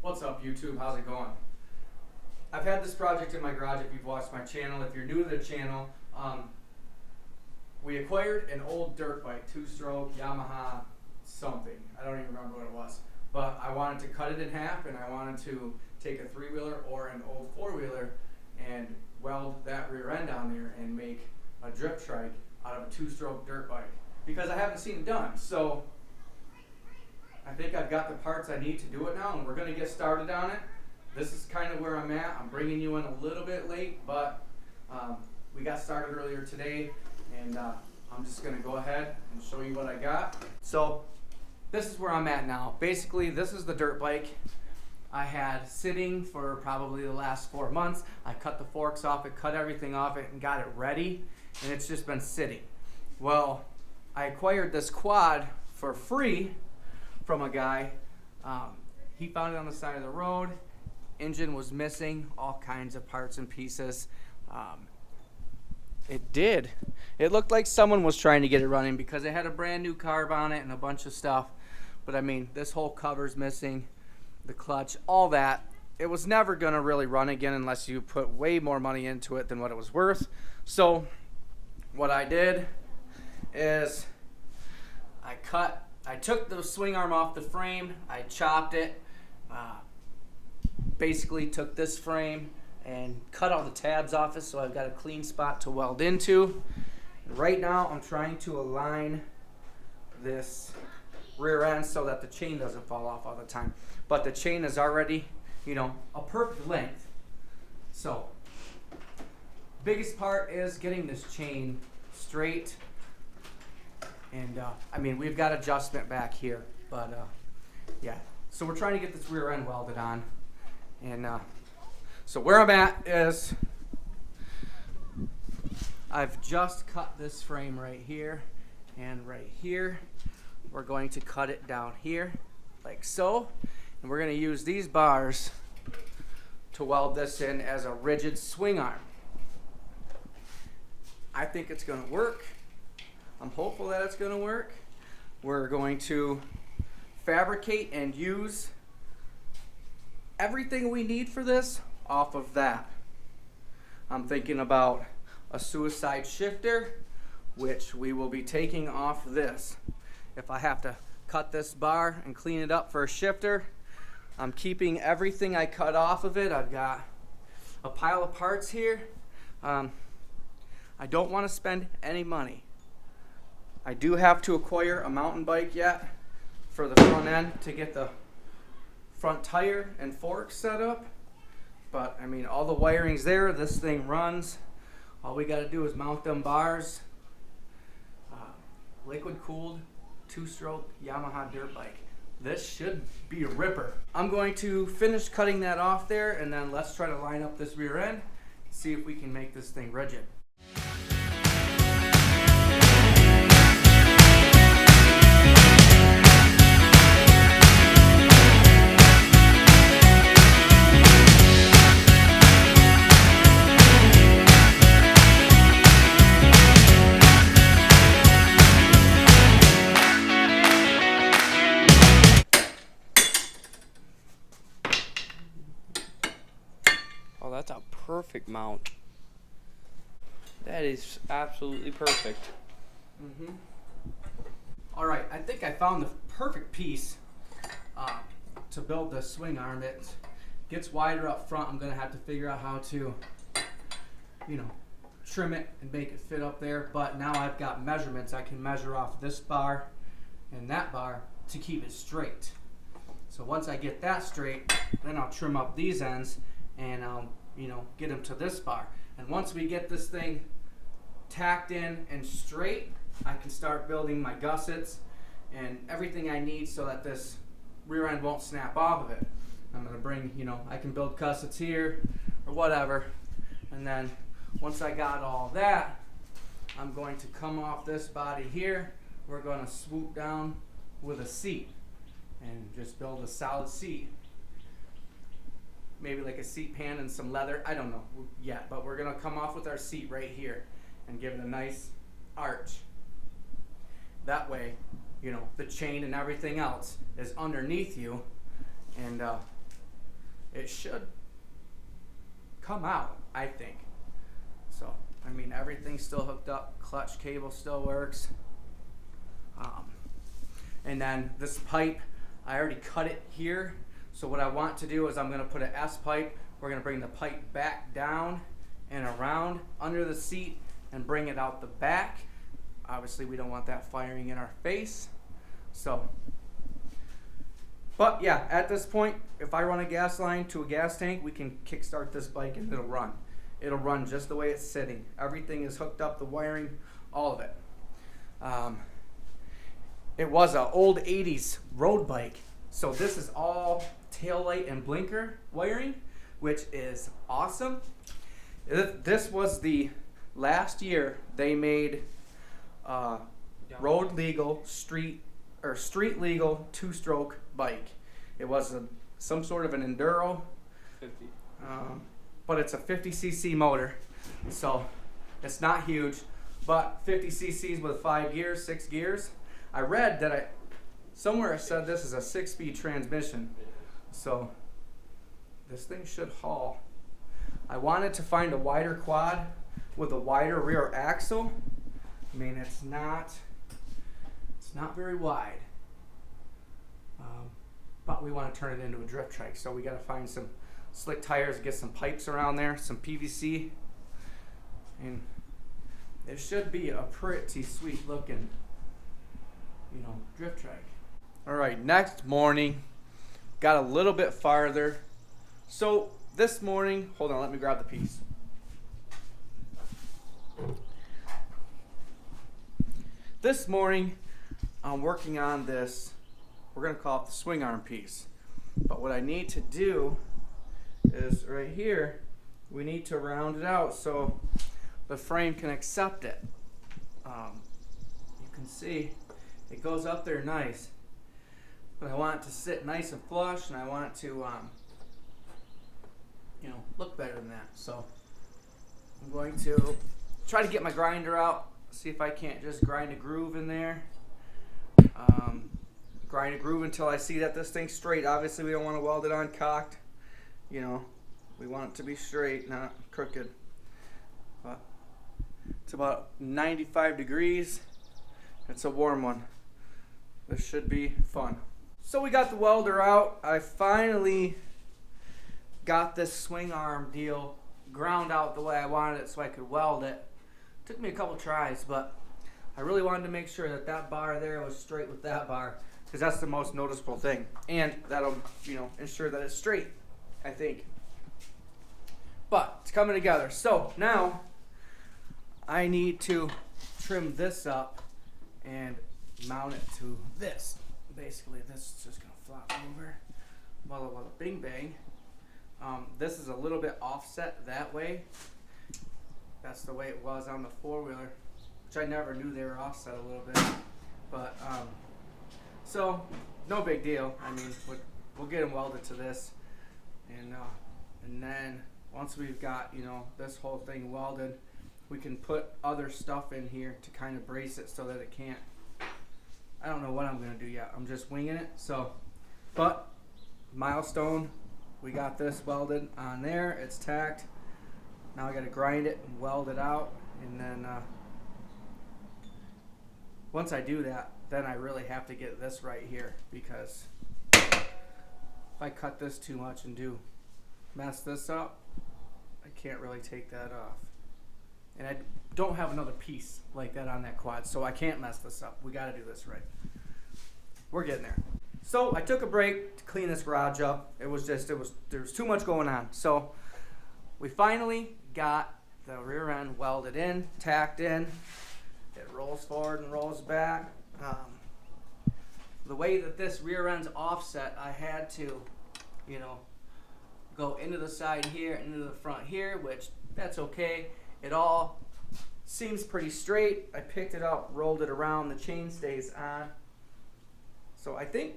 What's up, YouTube? How's it going? I've had this project in my garage if you've watched my channel. If you're new to the channel, we acquired an old dirt bike, two-stroke Yamaha something. I don't even remember what it was. But I wanted to cut it in half, and I wanted to take a three-wheeler or an old four-wheeler and weld that rear end on there and make a drip trike out of a two-stroke dirt bike. Because I haven't seen it done. So I think I've got the parts I need to do it now, and we're going to get started on it. This is kind of where I'm at. I'm bringing you in a little bit late, but we got started earlier today, and I'm just going to go ahead and show you what I got. So this is where I'm at now. Basically, this is the dirt bike I had sitting for probably the last 4 months. I cut the forks off it, cut everything off it, and got it ready, and it's just been sitting. Well, I acquired this quad for free from a guy. He found it on the side of the road. Engine was missing, all kinds of parts and pieces. It looked like someone was trying to get it running because it had a brand new carb on it and a bunch of stuff. But I mean, this whole cover's missing, the clutch, all that. It was never gonna really run again unless you put way more money into it than what it was worth. So what I did is I took the swing arm off the frame, I chopped it, basically took this frame and cut all the tabs off it so I've got a clean spot to weld into. Right now I'm trying to align this rear end so that the chain doesn't fall off all the time. But the chain is already, you know, a perfect length. So biggest part is getting this chain straight. And I mean, we've got adjustment back here, but yeah. So we're trying to get this rear end welded on. And so where I'm at is I've just cut this frame right here and right here. We're going to cut it down here like so. And we're going to use these bars to weld this in as a rigid swing arm. I think it's going to work. I'm hopeful that it's going to work. We're going to fabricate and use everything we need for this off of that. I'm thinking about a suicide shifter, which we will be taking off this. If I have to cut this bar and clean it up for a shifter, I'm keeping everything I cut off of it. I've got a pile of parts here. I don't want to spend any money. I do have to acquire a mountain bike yet for the front end to get the front tire and forks set up. But I mean, all the wiring's there. This thing runs. All we got to do is mount them bars. Liquid cooled two-stroke Yamaha dirt bike. This should be a ripper. I'm going to finish cutting that off there, and then let's try to line up this rear end, see if we can make this thing rigid. Oh, that's a perfect mount. That is absolutely perfect. All right, I think I found the perfect piece to build the swing arm. It gets wider up front. I'm gonna have to figure out how to, you know, trim it and make it fit up there. But now I've got measurements. I can measure off this bar and that bar to keep it straight. So once I get that straight, then I'll trim up these ends and I'll, you know, get them to this bar. And once we get this thing tacked in and straight, I can start building my gussets and everything I need so that this rear end won't snap off of it. I'm gonna bring, you know, I can build gussets here or whatever. And then once I got all that, I'm going to come off this body here. We're gonna swoop down with a seat and just build a solid seat. Maybe like a seat pan and some leather. I don't know yet, but we're gonna come off with our seat right here and give it a nice arch. That way, you know, the chain and everything else is underneath you, and it should come out, I think. So, I mean, everything's still hooked up. Clutch cable still works. And then this pipe, I already cut it here. So what I want to do is I'm gonna put an S pipe. We're gonna bring the pipe back down and around under the seat and bring it out the back. Obviously we don't want that firing in our face. So, but yeah, at this point, if I run a gas line to a gas tank, we can kickstart this bike and it'll run. It'll run just the way it's sitting. Everything is hooked up, the wiring, all of it. It was an old 80s road bike. So this is all taillight and blinker wiring, which is awesome. This was the last year they made road legal, street legal 2-stroke bike. It was some sort of an enduro, 50. but it's a 50cc motor, so it's not huge, but 50 cc's with 5 gears, 6 gears. I read that somewhere it said this is a 6-speed transmission, so this thing should haul. I wanted to find a wider quad with a wider rear axle. I mean, it's not very wide, but we want to turn it into a drift trike, so we got to find some slick tires, get some pipes around there, some PVC, and it should be a pretty sweet looking, drift trike. All right, next morning, got a little bit farther. So this morning, hold on, let me grab the piece. This morning, I'm working on this, we're gonna call it the swing arm piece. But what I need to do is right here, we need to round it out so the frame can accept it. You can see it goes up there nice, but I want it to sit nice and flush, and I want it to look better than that. So I'm going to try to get my grinder out, see if I can't just grind a groove in there. Grind a groove until I see that this thing's straight. Obviously we don't want to weld it on cocked, we want it to be straight, not crooked. But it's about 95 degrees. It's a warm one. This should be fun. So we got the welder out. I finally got this swing arm deal ground out the way I wanted it so I could weld it. Took me a couple tries, but I really wanted to make sure that that bar there was straight with that bar, because that's the most noticeable thing, and that'll ensure that it's straight, I think. But it's coming together. So now I need to trim this up and mount it to this. Basically this is just gonna flop over. Walla bing bang. This is a little bit offset that way. That's the way it was on the 4-wheeler, which I never knew they were offset a little bit. But so no big deal. I mean, we'll get them welded to this, and then once we've got this whole thing welded, we can put other stuff in here to kind of brace it so that it can't. I don't know what I'm gonna do yet. I'm just winging it. So, but milestone, we got this welded on there. It's tacked. Now I got to grind it and weld it out, and then once I do that, then I really have to get this right here, because if I cut this too much and mess this up, I can't really take that off. And I don't have another piece like that on that quad, so I can't mess this up. We got to do this right. We're getting there. So I took a break to clean this garage up. There was too much going on. So we finally got the rear end welded in, tacked in. It rolls forward and rolls back. The way that this rear end's offset, I had to, go into the side here, into the front here, which that's okay. It all seems pretty straight. I picked it up, rolled it around, the chain stays on. So I think,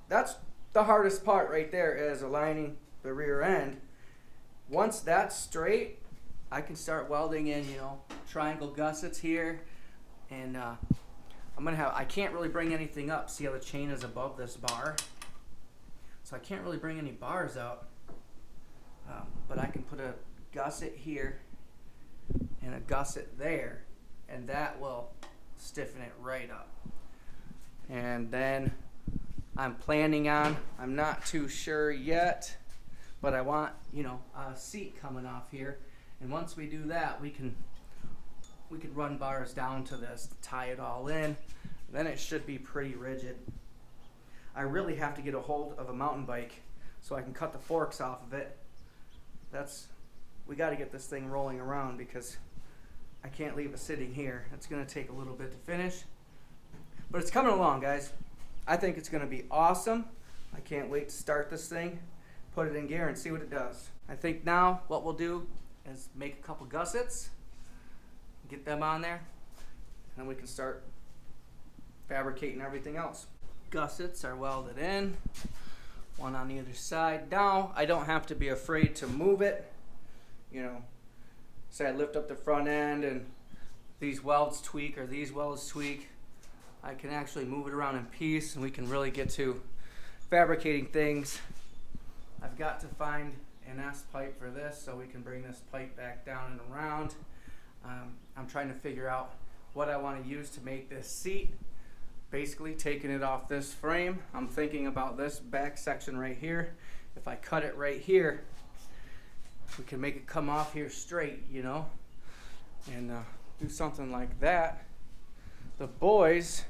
that's the hardest part right there, is aligning the rear end. Once that's straight, I can start welding in, triangle gussets here, and I can't really bring anything up. See how the chain is above this bar? So I can't really bring any bars out. but I can put a gusset here and a gusset there, and that will stiffen it right up. And then I'm planning on, I'm not too sure yet, but I want, you know, a seat coming off here, and once we do that, we can run bars down to this, tie it all in, then it should be pretty rigid. I really have to get a hold of a mountain bike so I can cut the forks off of it. We got to get this thing rolling around because I can't leave it sitting here. It's going to take a little bit to finish, but it's coming along, guys. I think it's going to be awesome. I can't wait to start this thing, put it in gear, and see what it does. I think now what we'll do is make a couple gussets, get them on there, and we can start fabricating everything else. Gussets are welded in, one on either side. Now I don't have to be afraid to move it. You know, say I lift up the front end and these welds tweak or these welds tweak, I can actually move it around in peace and we can really get to fabricating things. I've got to find an S pipe for this so we can bring this pipe back down and around. I'm trying to figure out what I want to use to make this seat. Basically taking it off this frame, I'm thinking about this back section right here. If I cut it right here, we can make it come off here straight, you know, and do something like that. The boys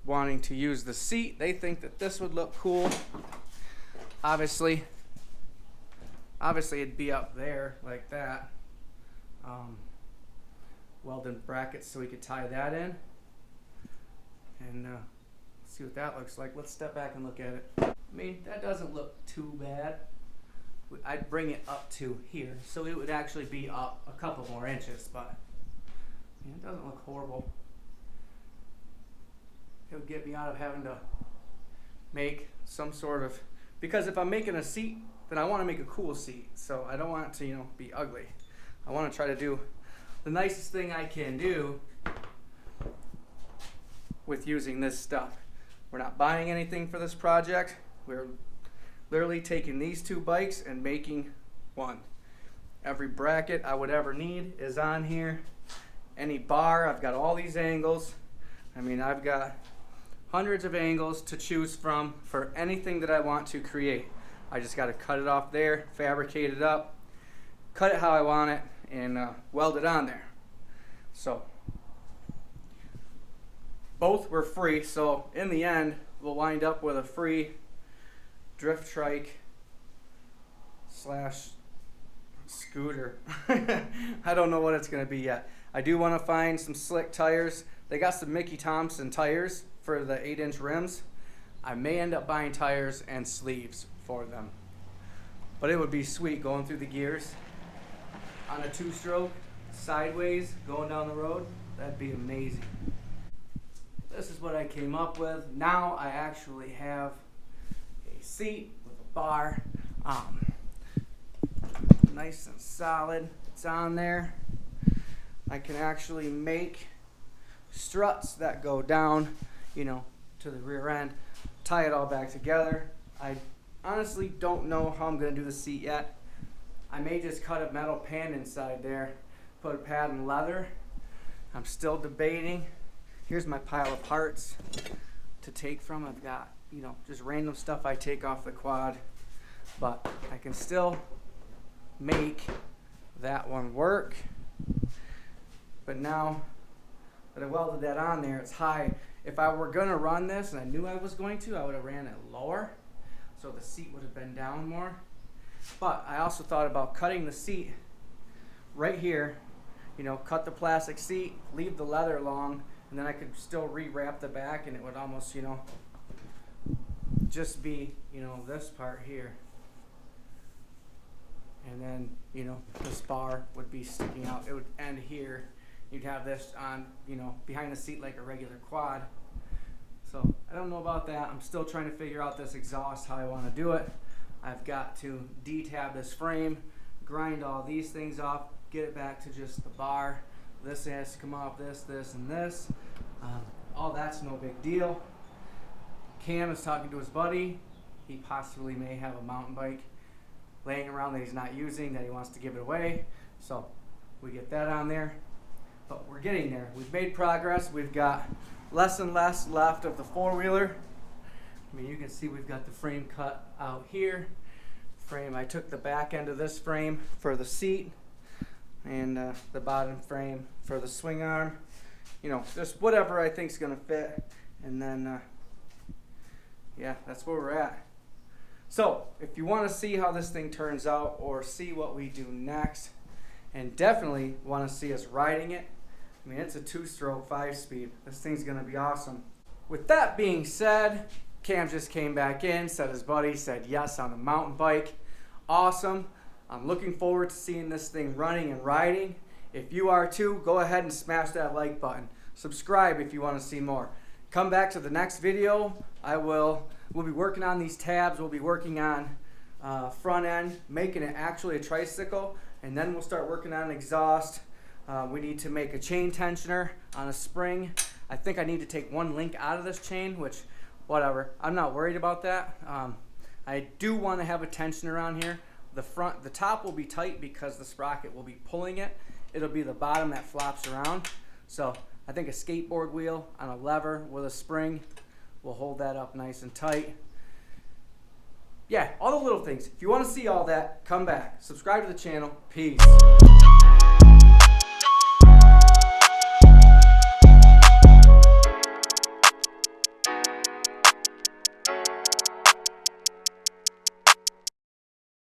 wanting to use the seat, they think that this would look cool. Obviously it'd be up there like that. Welded brackets so we could tie that in. And see what that looks like. Let's step back and look at it. I mean, that doesn't look too bad. I'd bring it up to here, so it would actually be up a couple more inches, but I mean, it doesn't look horrible. It would get me out of having to make some sort of, because if I'm making a seat, then I want to make a cool seat, so I don't want it to, you know, be ugly. I want to try to do the nicest thing I can do with using this stuff. We're not buying anything for this project. We're literally taking these two bikes and making one. Every bracket I would ever need is on here. Any bar, I've got all these angles. I mean, I've got hundreds of angles to choose from for anything that I want to create. I just got to cut it off there, fabricate it up, cut it how I want it, and weld it on there. So both were free, so in the end we'll wind up with a free drift trike slash scooter. I don't know what it's going to be yet. I do want to find some slick tires. They got some Mickey Thompson tires for the 8-inch rims. I may end up buying tires and sleeves for them, but it would be sweet going through the gears on a 2-stroke sideways going down the road. That'd be amazing. This is what I came up with. Now I actually have a seat with a bar, nice and solid. It's on there. I can actually make struts that go down, you know, to the rear end, tie it all back together. I honestly don't know how I'm going to do the seat yet. I may just cut a metal pan inside there, put a pad in leather. I'm still debating. Here's my pile of parts to take from. I've got, you know, just random stuff I take off the quad, but I can still make that one work. But now that I welded that on there, it's high. If I were gonna run this, and I knew I was going to, I would have ran it lower, so the seat would have been down more. But I also thought about cutting the seat right here, you know, cut the plastic seat, leave the leather long, and then I could still rewrap the back, and it would almost, you know, just be, you know, this part here. And then, you know, this bar would be sticking out. It would end here. You'd have this on, you know, behind the seat like a regular quad. So I don't know about that. I'm still trying to figure out this exhaust, how I want to do it. I've got to detab this frame, grind all these things off, get it back to just the bar. This has to come off, this, and this. All that's no big deal. Cam is talking to his buddy. He possibly may have a mountain bike. laying around that he's not using, that he wants to give it away. So we get that on there. But we're getting there. We've made progress. We've got less and less left of the four-wheeler. I mean, you can see we've got the frame cut out here. I took the back end of this frame for the seat and the bottom frame for the swing arm. You know, just whatever I think is going to fit. And then, yeah, that's where we're at. So, if you want to see how this thing turns out or see what we do next, and definitely want to see us riding it, I mean, it's a 2-stroke 5-speed. This thing's going to be awesome. With that being said, Cam just came back in, said his buddy said yes on the mountain bike. Awesome. I'm looking forward to seeing this thing running and riding. If you are too, go ahead and smash that like button. Subscribe if you want to see more. Come back to the next video. We'll be working on these tabs. We'll be working on front end, making it actually a tricycle, and then we'll start working on exhaust. We need to make a chain tensioner on a spring. I think I need to take one link out of this chain, which, whatever. I'm not worried about that. I do want to have a tensioner on here. The top will be tight because the sprocket will be pulling it. It'll be the bottom that flops around. So I think a skateboard wheel on a lever with a spring will hold that up nice and tight. Yeah, all the little things. If you want to see all that, come back. Subscribe to the channel. Peace.